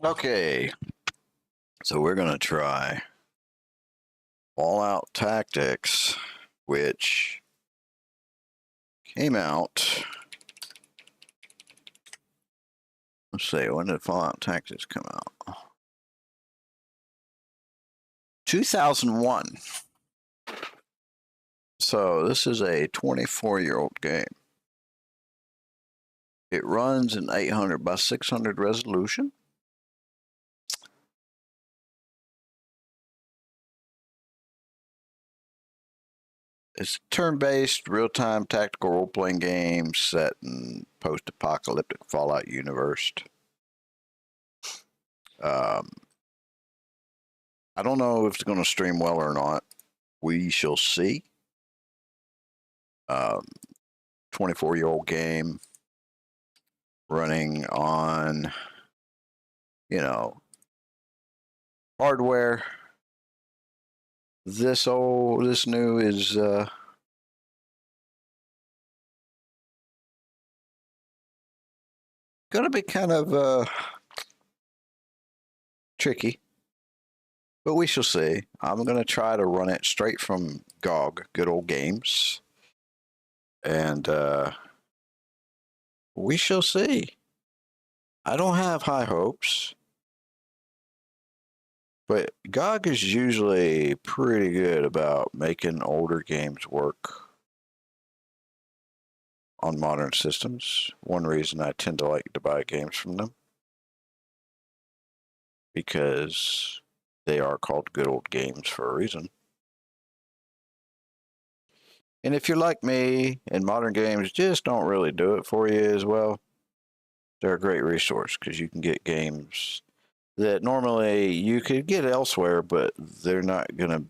Okay, so we're going to try Fallout Tactics, which came out. Let's see, when did Fallout Tactics come out? 2001. So this is a 24-year-old game. It runs in 800 by 600 resolution. It's a turn-based, real-time tactical role-playing game set in post-apocalyptic Fallout universe. I don't know if it's going to stream well or not. We shall see. 24-year-old game running on, hardware. This new is going to be kind of tricky, but we shall see. I'm going to try to run it straight from GOG, Good Old Games, and we shall see. I don't have high hopes, but GOG is usually pretty good about making older games work on modern systems. One reason I tend to like to buy games from them, because they are called good old games for a reason. And if you're like me and modern games just don't really do it for you as well, they're a great resource because you can get games that normally you could get elsewhere, but they're not going to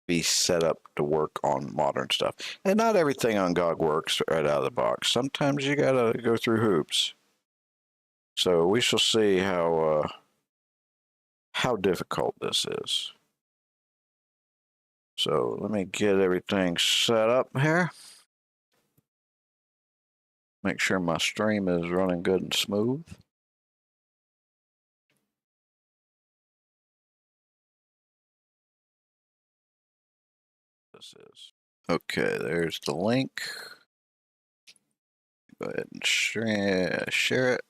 be set up to work on modern stuff. And not everything on GOG works right out of the box. Sometimes you got to go through hoops. So we shall see how difficult this is. So let me get everything set up here. Make sure my stream is running good and smooth. This is. Okay, there's the link. Go ahead and share it.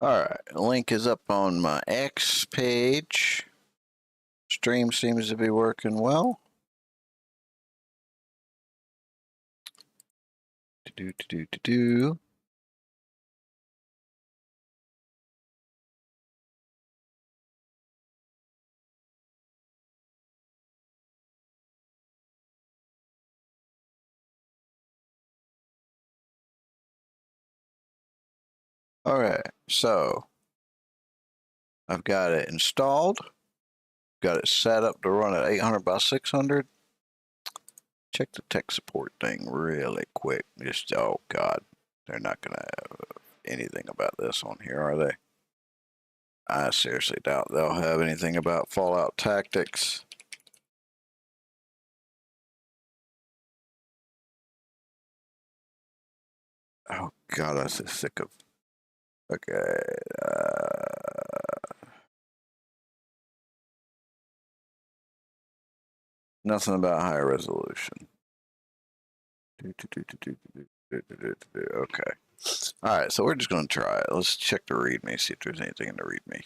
All right, the link is up on my X page. Stream seems to be working well. Do. All right, so I've got it installed. Got it set up to run at 800 by 600. Check the tech support thing really quick. Just, oh God, they're not going to have anything about this on here, are they? I seriously doubt they'll have anything about Fallout Tactics. Oh God, I'm so sick of. Okay. Nothing about high resolution. Okay. All right, so we're just going to try it. Let's check the README, see if there's anything in the README.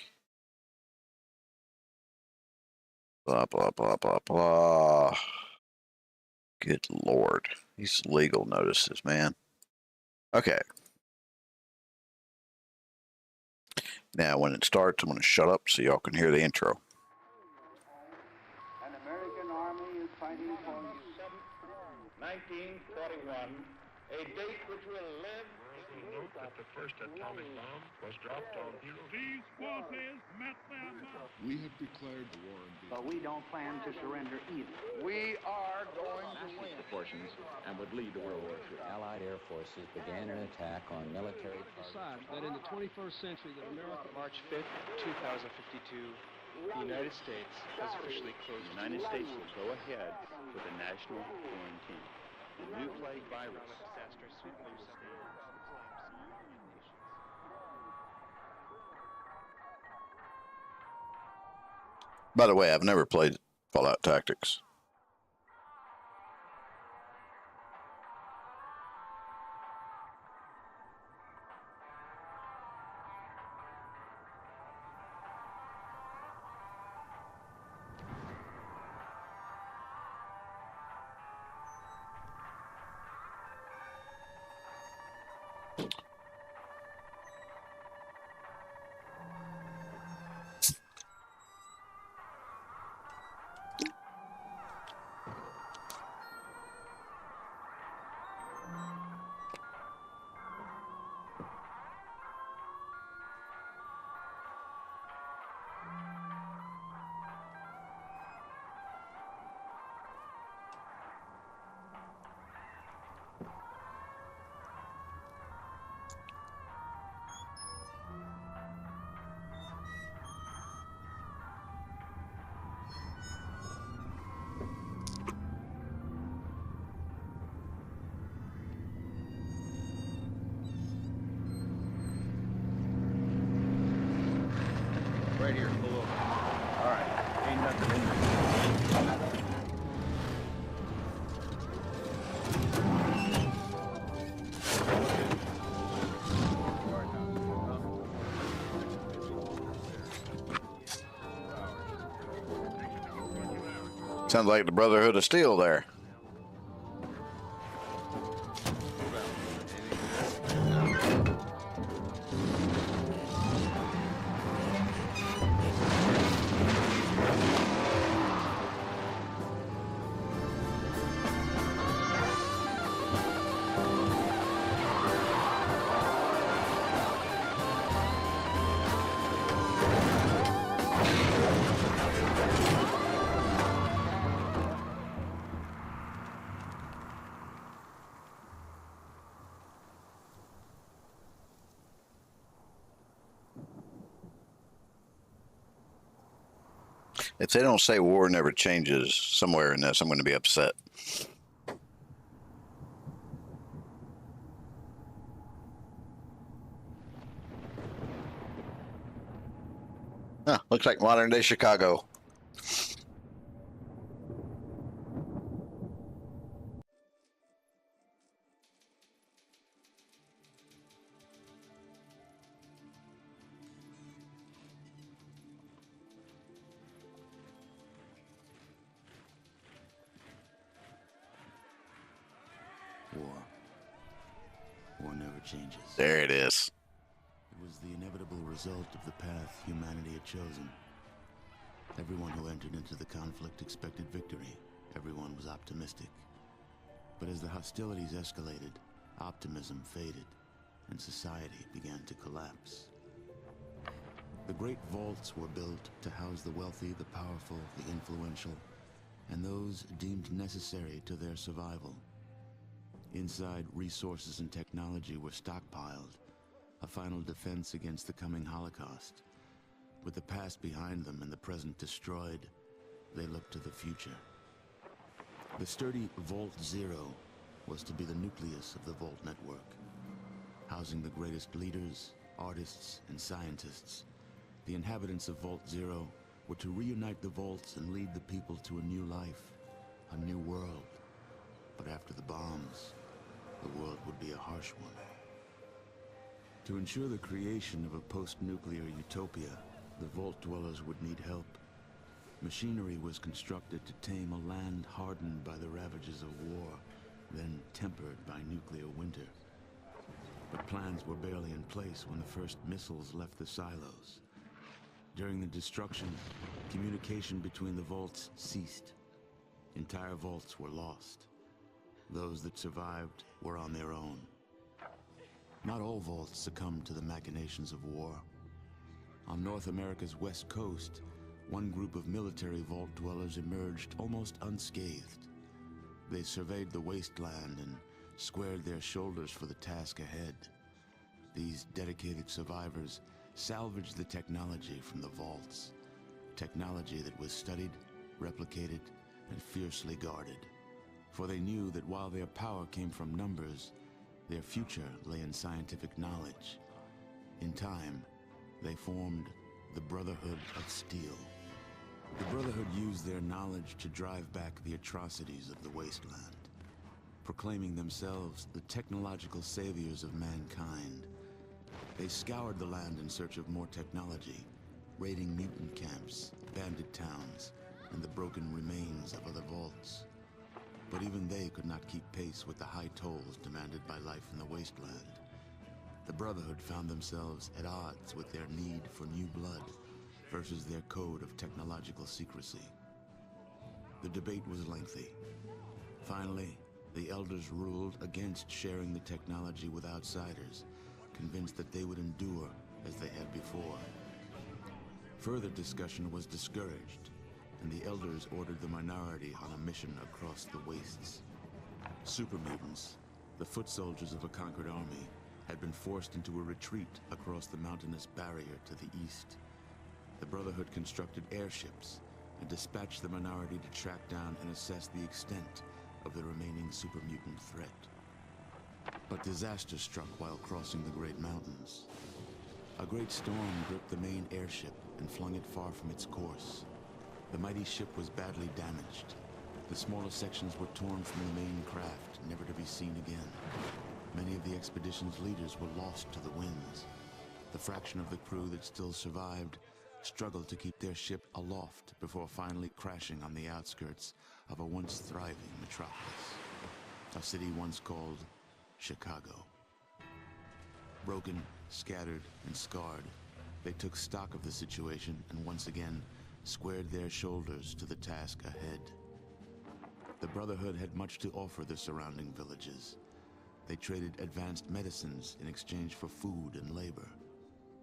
Blah, blah, blah, blah, blah. Good Lord. These legal notices, man. Okay. Now, when it starts, I'm going to shut up so y'all can hear the intro. An American army is fighting for 1941, a date which will live. Note that the first atomic bomb was dropped on Hiroshima. These forces met their mark. We have declared the war in Vietnam. But we don't plan to surrender either. We are going to win. Proportions and would lead to World War III. Allied air forces began an attack on military decide that in the 21st century that America... March 5th, 2052, the United States has officially closed. The United States will go ahead with a national quarantine. The new plague virus. Disaster sweeping stands. By the way, I've never played Fallout Tactics. Right here, pull over. All right, ain't nothing in there. Sounds like the Brotherhood of Steel there. If they don't say war never changes somewhere in this, I'm going to be upset. Huh, looks like modern day Chicago. War never changes. There it is. It was the inevitable result of the path humanity had chosen. Everyone who entered into the conflict expected victory. Everyone was optimistic. But as the hostilities escalated, optimism faded, and society began to collapse. The great vaults were built to house the wealthy, the powerful, the influential, and those deemed necessary to their survival. Inside, resources and technology were stockpiled, a final defense against the coming Holocaust. With the past behind them and the present destroyed, they looked to the future. The sturdy Vault Zero was to be the nucleus of the Vault network, housing the greatest leaders, artists, and scientists. The inhabitants of Vault Zero were to reunite the vaults and lead the people to a new life, a new world. But after the bombs, the world would be a harsh one. To ensure the creation of a post-nuclear utopia, the Vault dwellers would need help. Machinery was constructed to tame a land hardened by the ravages of war, then tempered by nuclear winter. But plans were barely in place when the first missiles left the silos. During the destruction, communication between the vaults ceased. Entire vaults were lost. Those that survived were on their own. Not all vaults succumbed to the machinations of war. On North America's west coast, one group of military vault dwellers emerged almost unscathed. They surveyed the wasteland and squared their shoulders for the task ahead. These dedicated survivors salvaged the technology from the vaults, technology that was studied, replicated, and fiercely guarded. For they knew that while their power came from numbers, their future lay in scientific knowledge. In time, they formed the Brotherhood of Steel. The Brotherhood used their knowledge to drive back the atrocities of the wasteland, proclaiming themselves the technological saviors of mankind. They scoured the land in search of more technology, raiding mutant camps, bandit towns, and the broken remains of other vaults. But even they could not keep pace with the high tolls demanded by life in the wasteland. The Brotherhood found themselves at odds with their need for new blood versus their code of technological secrecy. The debate was lengthy. Finally, the Elders ruled against sharing the technology with outsiders, convinced that they would endure as they had before. Further discussion was discouraged, and the Elders ordered the minority on a mission across the wastes. Super mutants, the foot soldiers of a conquered army, had been forced into a retreat across the mountainous barrier to the east. The Brotherhood constructed airships and dispatched the minority to track down and assess the extent of the remaining super mutant threat. But disaster struck while crossing the Great Mountains. A great storm gripped the main airship and flung it far from its course. The mighty ship was badly damaged. The smaller sections were torn from the main craft, never to be seen again. Many of the expedition's leaders were lost to the winds. The fraction of the crew that still survived struggled to keep their ship aloft before finally crashing on the outskirts of a once thriving metropolis, a city once called Chicago. Broken, scattered, and scarred, they took stock of the situation and once again squared their shoulders to the task ahead. The Brotherhood had much to offer the surrounding villages. They traded advanced medicines in exchange for food and labor.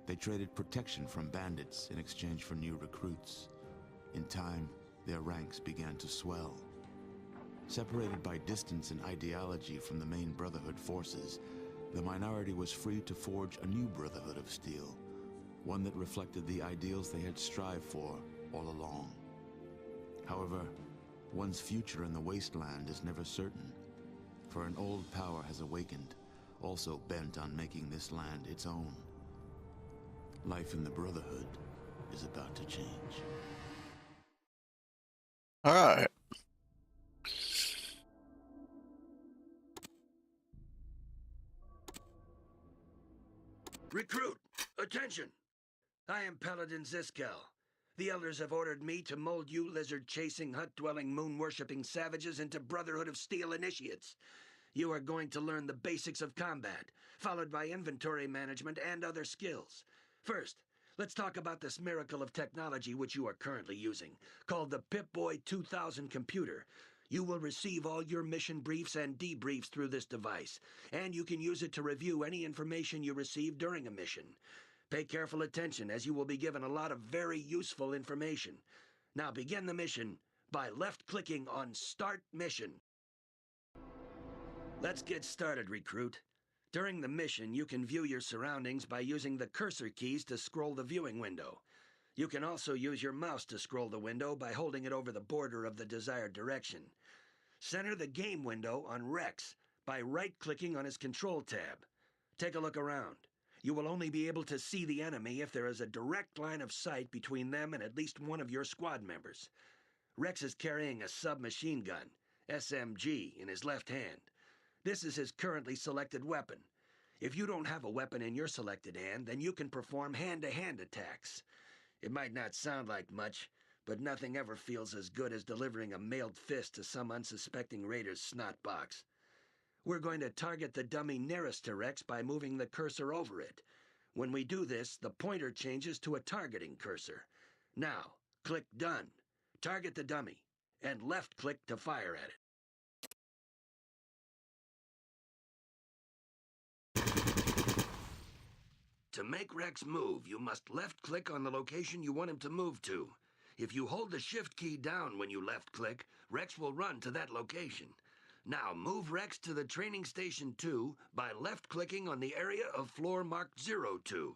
They traded protection from bandits in exchange for new recruits. In time, their ranks began to swell. Separated by distance and ideology from the main Brotherhood forces, the minority was free to forge a new Brotherhood of Steel, one that reflected the ideals they had strived for all along. However, one's future in the wasteland is never certain, for an old power has awakened, also bent on making this land its own. Life in the Brotherhood is about to change. All right. Recruit, attention! I am Paladin Ziskel. The Elders have ordered me to mold you lizard-chasing, hut-dwelling, moon-worshipping savages into Brotherhood of Steel initiates. You are going to learn the basics of combat, followed by inventory management and other skills. First, let's talk about this miracle of technology which you are currently using, called the Pip-Boy 2000 computer. You will receive all your mission briefs and debriefs through this device, and you can use it to review any information you receive during a mission. Pay careful attention, as you will be given a lot of very useful information. Now begin the mission by left-clicking on Start Mission. Let's get started, Recruit. During the mission, you can view your surroundings by using the cursor keys to scroll the viewing window. You can also use your mouse to scroll the window by holding it over the border of the desired direction. Center the game window on Rex by right-clicking on his control tab. Take a look around. You will only be able to see the enemy if there is a direct line of sight between them and at least one of your squad members. Rex is carrying a submachine gun, SMG, in his left hand. This is his currently selected weapon. If you don't have a weapon in your selected hand, then you can perform hand-to-hand attacks. It might not sound like much, but nothing ever feels as good as delivering a mailed fist to some unsuspecting raider's snot box. We're going to target the dummy nearest to Rex by moving the cursor over it. When we do this, the pointer changes to a targeting cursor. Now, click Done. Target the dummy, and left-click to fire at it. To make Rex move, you must left-click on the location you want him to move to. If you hold the Shift key down when you left-click, Rex will run to that location. Now move Rex to the Training Station 2 by left-clicking on the area of floor marked 02.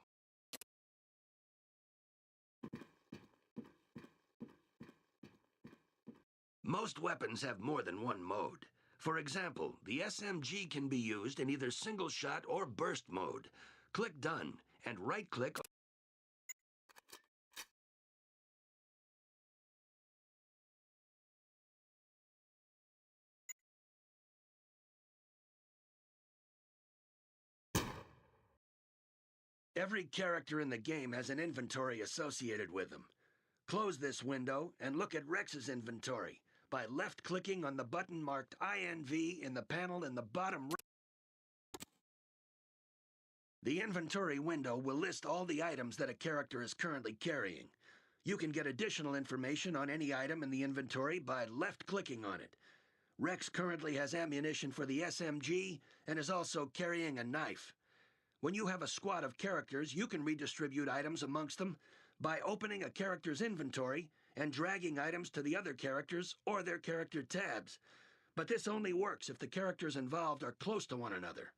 Most weapons have more than one mode. For example, the SMG can be used in either single shot or burst mode. Click Done and right-click. Every character in the game has an inventory associated with them. Close this window and look at Rex's inventory by left-clicking on the button marked INV in the panel in the bottom right. The inventory window will list all the items that a character is currently carrying. You can get additional information on any item in the inventory by left-clicking on it. Rex currently has ammunition for the SMG and is also carrying a knife. When you have a squad of characters, you can redistribute items amongst them by opening a character's inventory and dragging items to the other characters or their character tabs. But this only works if the characters involved are close to one another.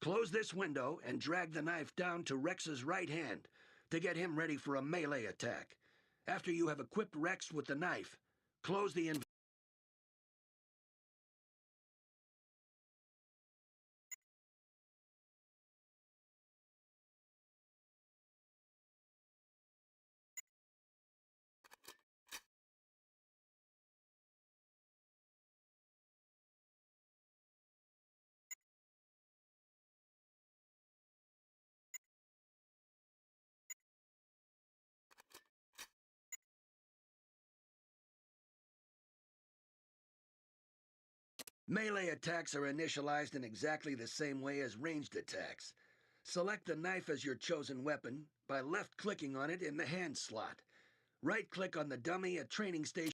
Close this window and drag the knife down to Rex's right hand to get him ready for a melee attack. After you have equipped Rex with the knife, close the inventory. Melee attacks are initialized in exactly the same way as ranged attacks. Select the knife as your chosen weapon by left-clicking on it in the hand slot. Right-click on the dummy at Training Station.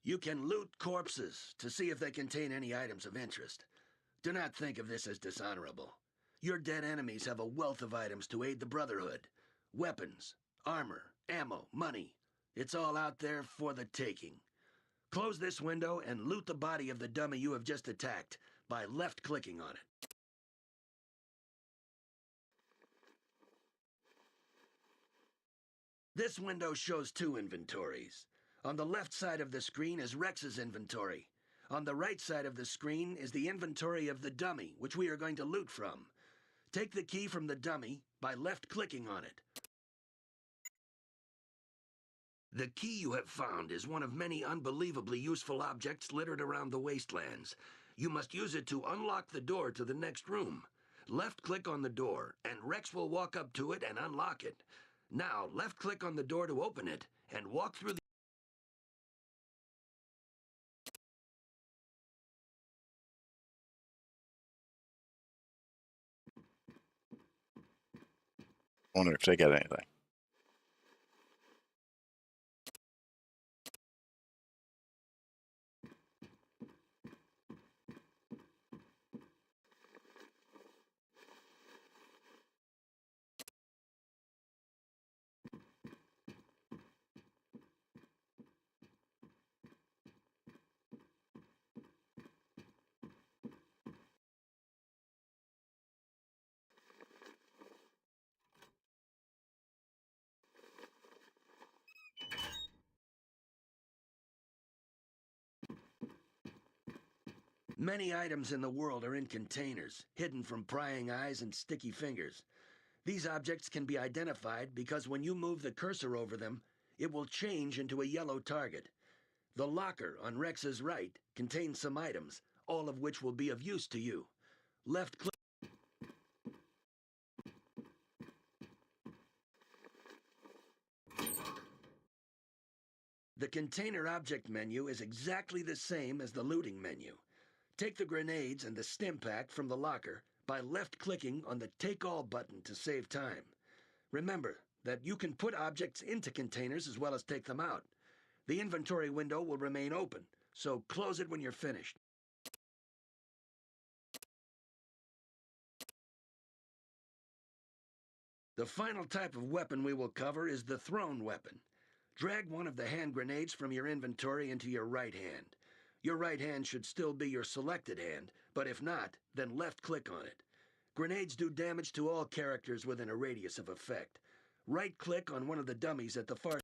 You can loot corpses to see if they contain any items of interest. Do not think of this as dishonorable. Your dead enemies have a wealth of items to aid the Brotherhood. Weapons, armor, ammo, money. It's all out there for the taking. Close this window and loot the body of the dummy you have just attacked by left-clicking on it. This window shows two inventories. On the left side of the screen is Rex's inventory. On the right side of the screen is the inventory of the dummy, which we are going to loot from. Take the key from the dummy by left-clicking on it. The key you have found is one of many unbelievably useful objects littered around the wastelands. You must use it to unlock the door to the next room. Left-click on the door, and Rex will walk up to it and unlock it. Now, left-click on the door to open it, and walk through the... Wonder if they got anything. Many items in the world are in containers, hidden from prying eyes and sticky fingers. These objects can be identified because when you move the cursor over them, it will change into a yellow target. The locker on Rex's right contains some items, all of which will be of use to you. Left-click. The container object menu is exactly the same as the looting menu. Take the grenades and the stim pack from the locker by left-clicking on the Take All button to save time. Remember that you can put objects into containers as well as take them out. The inventory window will remain open, so close it when you're finished. The final type of weapon we will cover is the thrown weapon. Drag one of the hand grenades from your inventory into your right hand. Your right hand should still be your selected hand, but if not, then left-click on it. Grenades do damage to all characters within a radius of effect. Right-click on one of the dummies at the far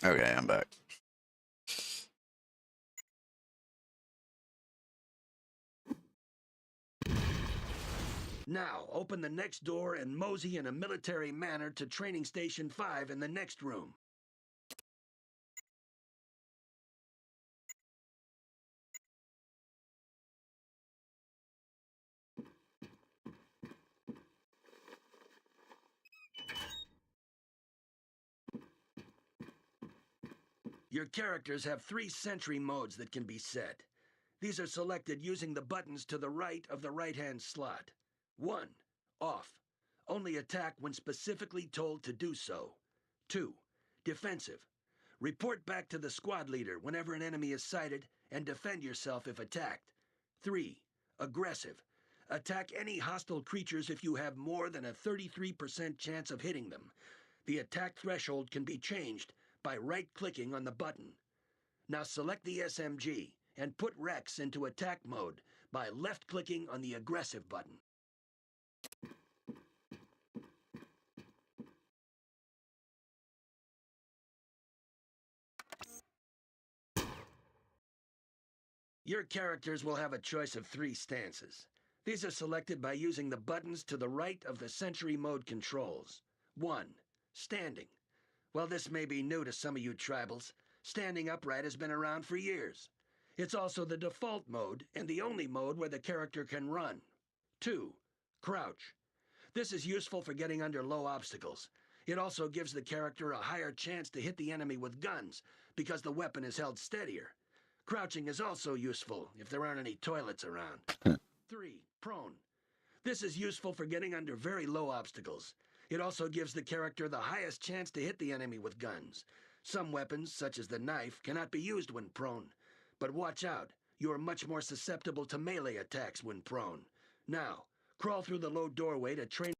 Okay, I'm back. Now, open the next door and mosey in a military manner to Training Station 5 in the next room. Your characters have 3 sentry modes that can be set. These are selected using the buttons to the right of the right-hand slot. 1. Off. Only attack when specifically told to do so. 2. Defensive. Report back to the squad leader whenever an enemy is sighted and defend yourself if attacked. 3. Aggressive. Attack any hostile creatures if you have more than a 33% chance of hitting them. The attack threshold can be changed by right-clicking on the button. Now select the SMG and put Rex into attack mode by left-clicking on the aggressive button. Your characters will have a choice of 3 stances. These are selected by using the buttons to the right of the sentry mode controls. 1. Standing. Well, this may be new to some of you tribals. Standing upright has been around for years. It's also the default mode and the only mode where the character can run. 2. Crouch. This is useful for getting under low obstacles. It also gives the character a higher chance to hit the enemy with guns because the weapon is held steadier. Crouching is also useful if there aren't any toilets around. 3. Prone. This is useful for getting under very low obstacles. It also gives the character the highest chance to hit the enemy with guns. Some weapons, such as the knife, cannot be used when prone. But watch out, you are much more susceptible to melee attacks when prone. Now, crawl through the low doorway to train.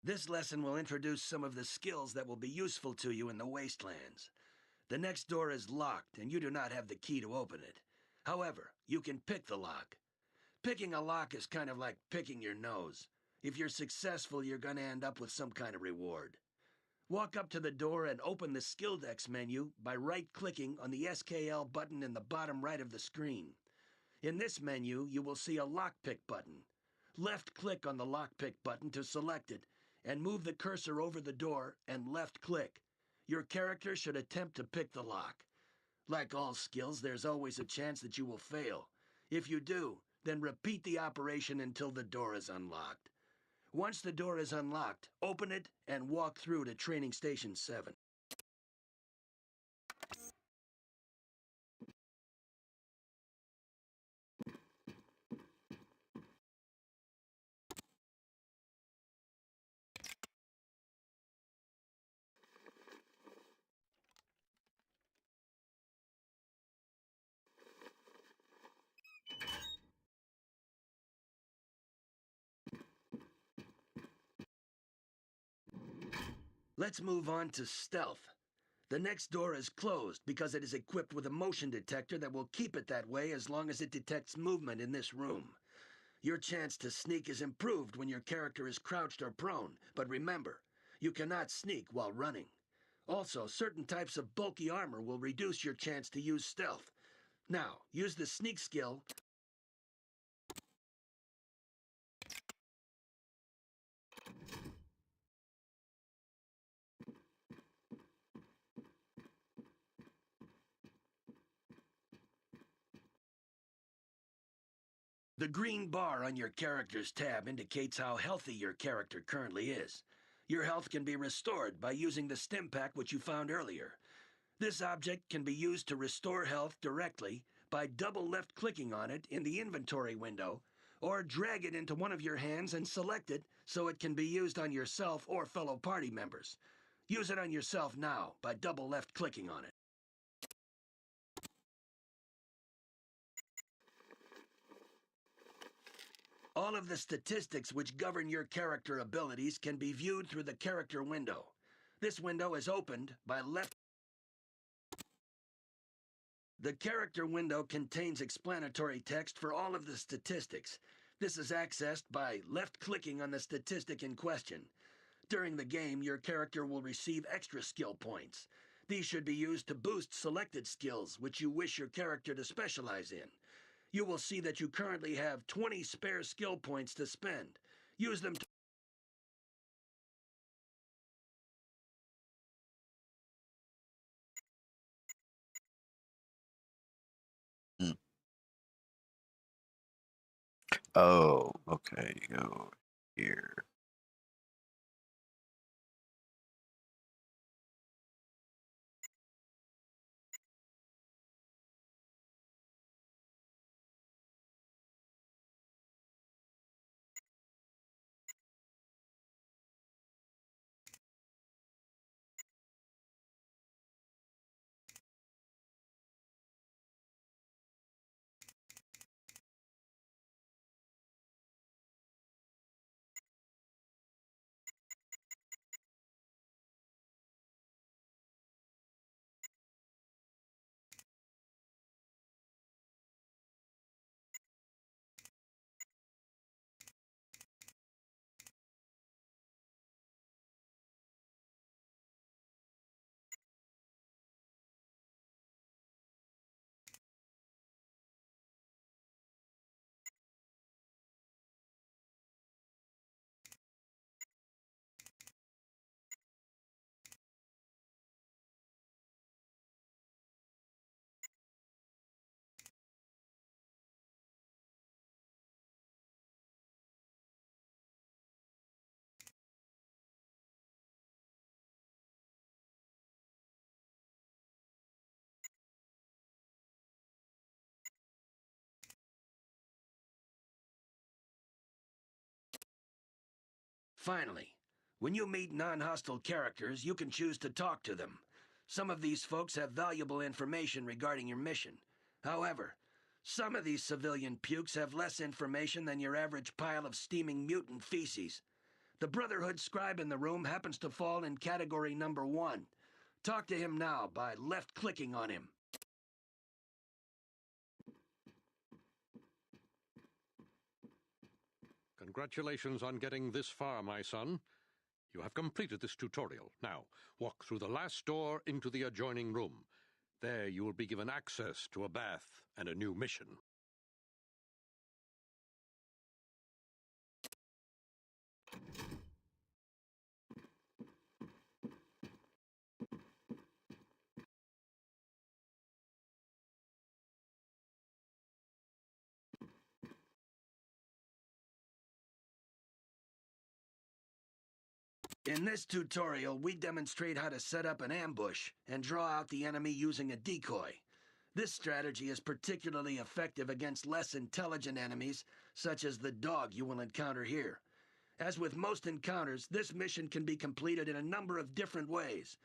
This lesson will introduce some of the skills that will be useful to you in the Wastelands. The next door is locked, and you do not have the key to open it. However, you can pick the lock. Picking a lock is kind of like picking your nose. If you're successful, you're going to end up with some kind of reward. Walk up to the door and open the Skilldex menu by right-clicking on the SKL button in the bottom right of the screen. In this menu, you will see a lockpick button. Left-click on the lockpick button to select it, and move the cursor over the door and left-click. Your character should attempt to pick the lock. Like all skills, there's always a chance that you will fail. If you do, then repeat the operation until the door is unlocked. Once the door is unlocked, open it and walk through to Training Station 7. Let's move on to Stealth. The next door is closed because it is equipped with a motion detector that will keep it that way as long as it detects movement in this room. Your chance to sneak is improved when your character is crouched or prone, but remember, you cannot sneak while running. Also, certain types of bulky armor will reduce your chance to use stealth. Now, use the sneak skill. The green bar on your character's tab indicates how healthy your character currently is. Your health can be restored by using the stim pack which you found earlier. This object can be used to restore health directly by double left-clicking on it in the inventory window, or drag it into one of your hands and select it so it can be used on yourself or fellow party members. Use it on yourself now by double left-clicking on it. All of the statistics which govern your character abilities can be viewed through the character window. This window is opened by left. The character window contains explanatory text for all of the statistics. This is accessed by left-clicking on the statistic in question. During the game, your character will receive extra skill points. These should be used to boost selected skills which you wish your character to specialize in. You will see that you currently have 20 spare skill points to spend. Use them to... Oh, okay, go here. Finally, when you meet non-hostile characters, you can choose to talk to them. Some of these folks have valuable information regarding your mission. However, some of these civilian pukes have less information than your average pile of steaming mutant feces. The Brotherhood scribe in the room happens to fall in category number 1. Talk to him now by left-clicking on him. Congratulations on getting this far, my son. You have completed this tutorial. Now, walk through the last door into the adjoining room. There you will be given access to a bath and a new mission. In this tutorial, we demonstrate how to set up an ambush and draw out the enemy using a decoy. This strategy is particularly effective against less intelligent enemies, such as the dog you will encounter here. As with most encounters, this mission can be completed in a number of different ways.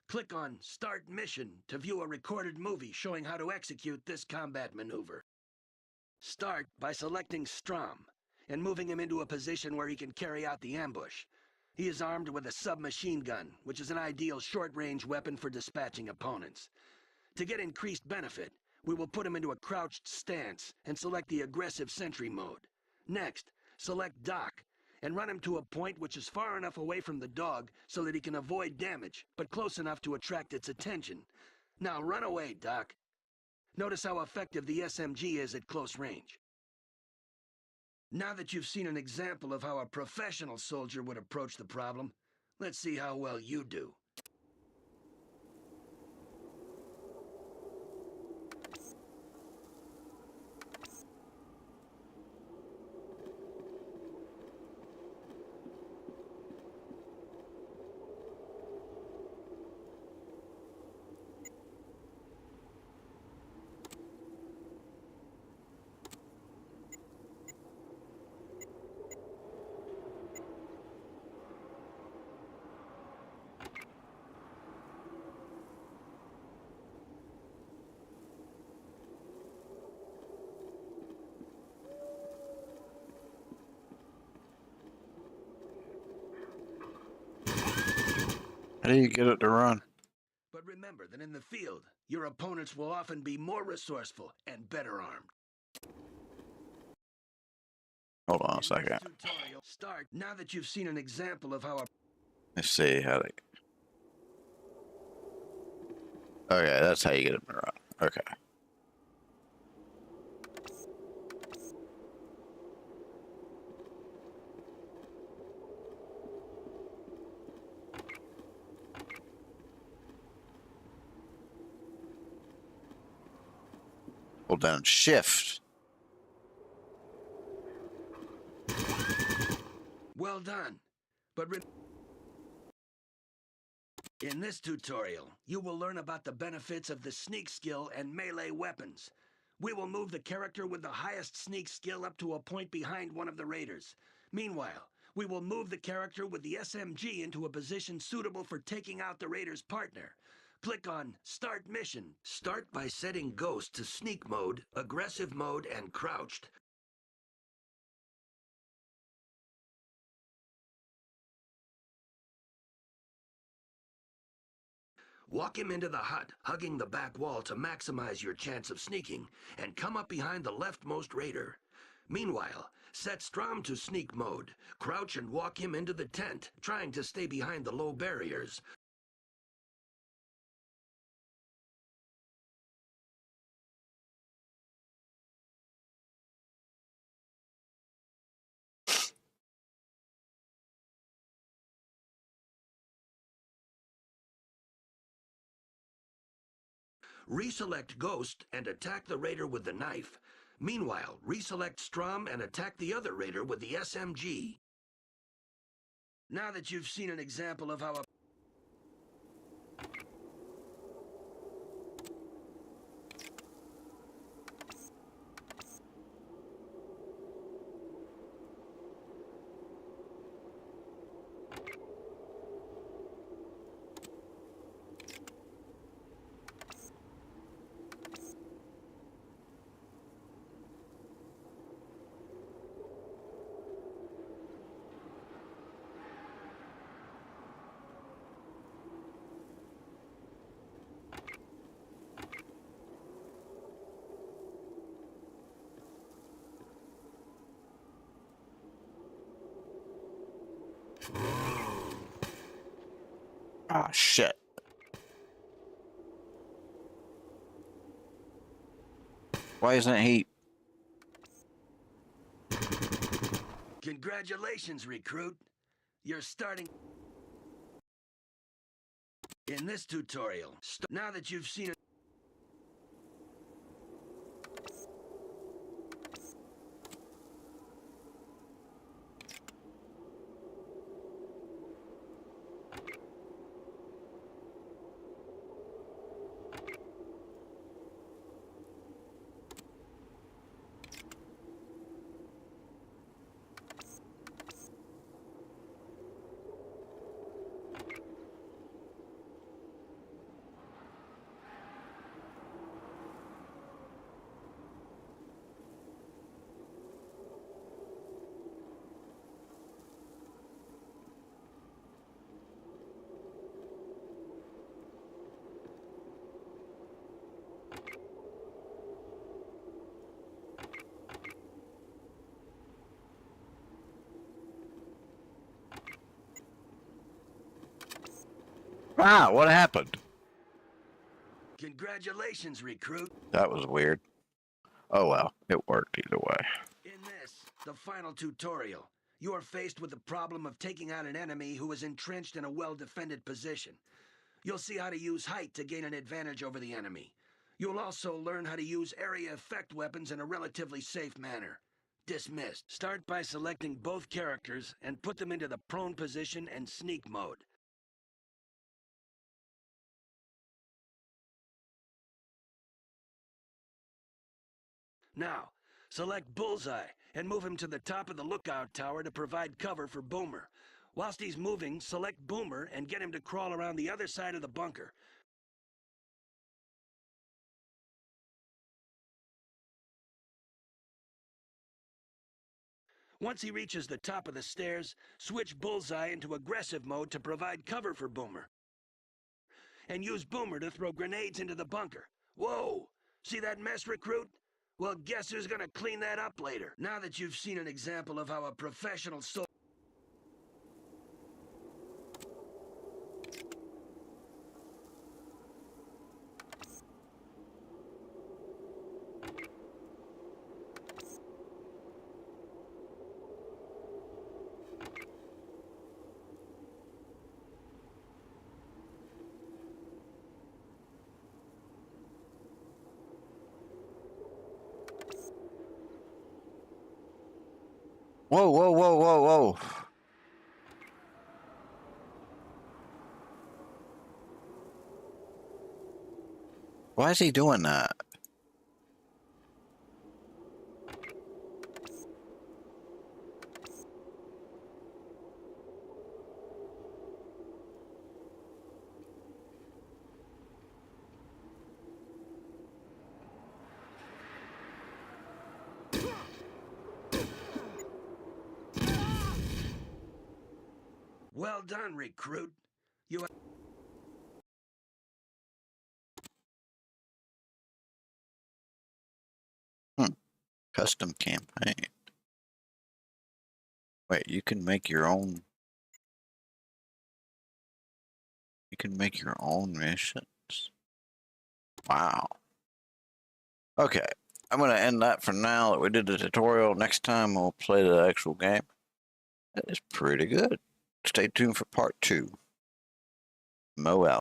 Click on Start Mission to view a recorded movie showing how to execute this combat maneuver. Start by selecting Strom and moving him into a position where he can carry out the ambush. He is armed with a submachine gun, which is an ideal short-range weapon for dispatching opponents. To get increased benefit, we will put him into a crouched stance and select the aggressive sentry mode. Next, select Doc and run him to a point which is far enough away from the dog so that he can avoid damage, but close enough to attract its attention. Now run away, Doc. Notice how effective the SMG is at close range. Now that you've seen an example of how a professional soldier would approach the problem, let's see how well you do. How do you get it to run? But remember that in the field, your opponents will often be more resourceful and better armed. Hold on a second. Tutorial start now that you've seen an example of how a... Let's see how to... Okay, that's how you get it to run. Okay. Hold down Shift. Well done. But in this tutorial, you will learn about the benefits of the sneak skill and melee weapons. We will move the character with the highest sneak skill up to a point behind one of the raiders. Meanwhile, we will move the character with the SMG into a position suitable for taking out the raider's partner. Click on Start Mission. Start by setting Ghost to Sneak Mode, Aggressive Mode, and Crouched. Walk him into the hut, hugging the back wall to maximize your chance of sneaking, and come up behind the leftmost raider. Meanwhile, set Strom to Sneak Mode. Crouch and walk him into the tent, trying to stay behind the low barriers. Reselect Ghost and attack the raider with the knife. Meanwhile, reselect Strom and attack the other raider with the SMG. Now that you've seen an example of how a... Ah, shit. Why isn't he? Congratulations, recruit. You're starting... In this tutorial, now that you've seen it... Ah, what happened? Congratulations, recruit. That was weird. Oh well, it worked either way. In this, the final tutorial, you are faced with the problem of taking out an enemy who is entrenched in a well-defended position. You'll see how to use height to gain an advantage over the enemy. You'll also learn how to use area effect weapons in a relatively safe manner. Dismissed. Start by selecting both characters and put them into the prone position and sneak mode. Now, select Bullseye and move him to the top of the lookout tower to provide cover for Boomer. Whilst he's moving, select Boomer and get him to crawl around the other side of the bunker. Once he reaches the top of the stairs, switch Bullseye into aggressive mode to provide cover for Boomer. And use Boomer to throw grenades into the bunker. Whoa! See that mess, recruit? Well, guess who's gonna clean that up later? Now that you've seen an example of how a professional soldier... Whoa, whoa, whoa, whoa, whoa. Why is he doing that? Well done, recruit. You have... Custom campaign. Wait, you can make your own. You can make your own missions. Wow. Okay, I'm gonna end that for now that we did the tutorial. Next time we'll play the actual game. That is pretty good. Stay tuned for part 2. Mo out.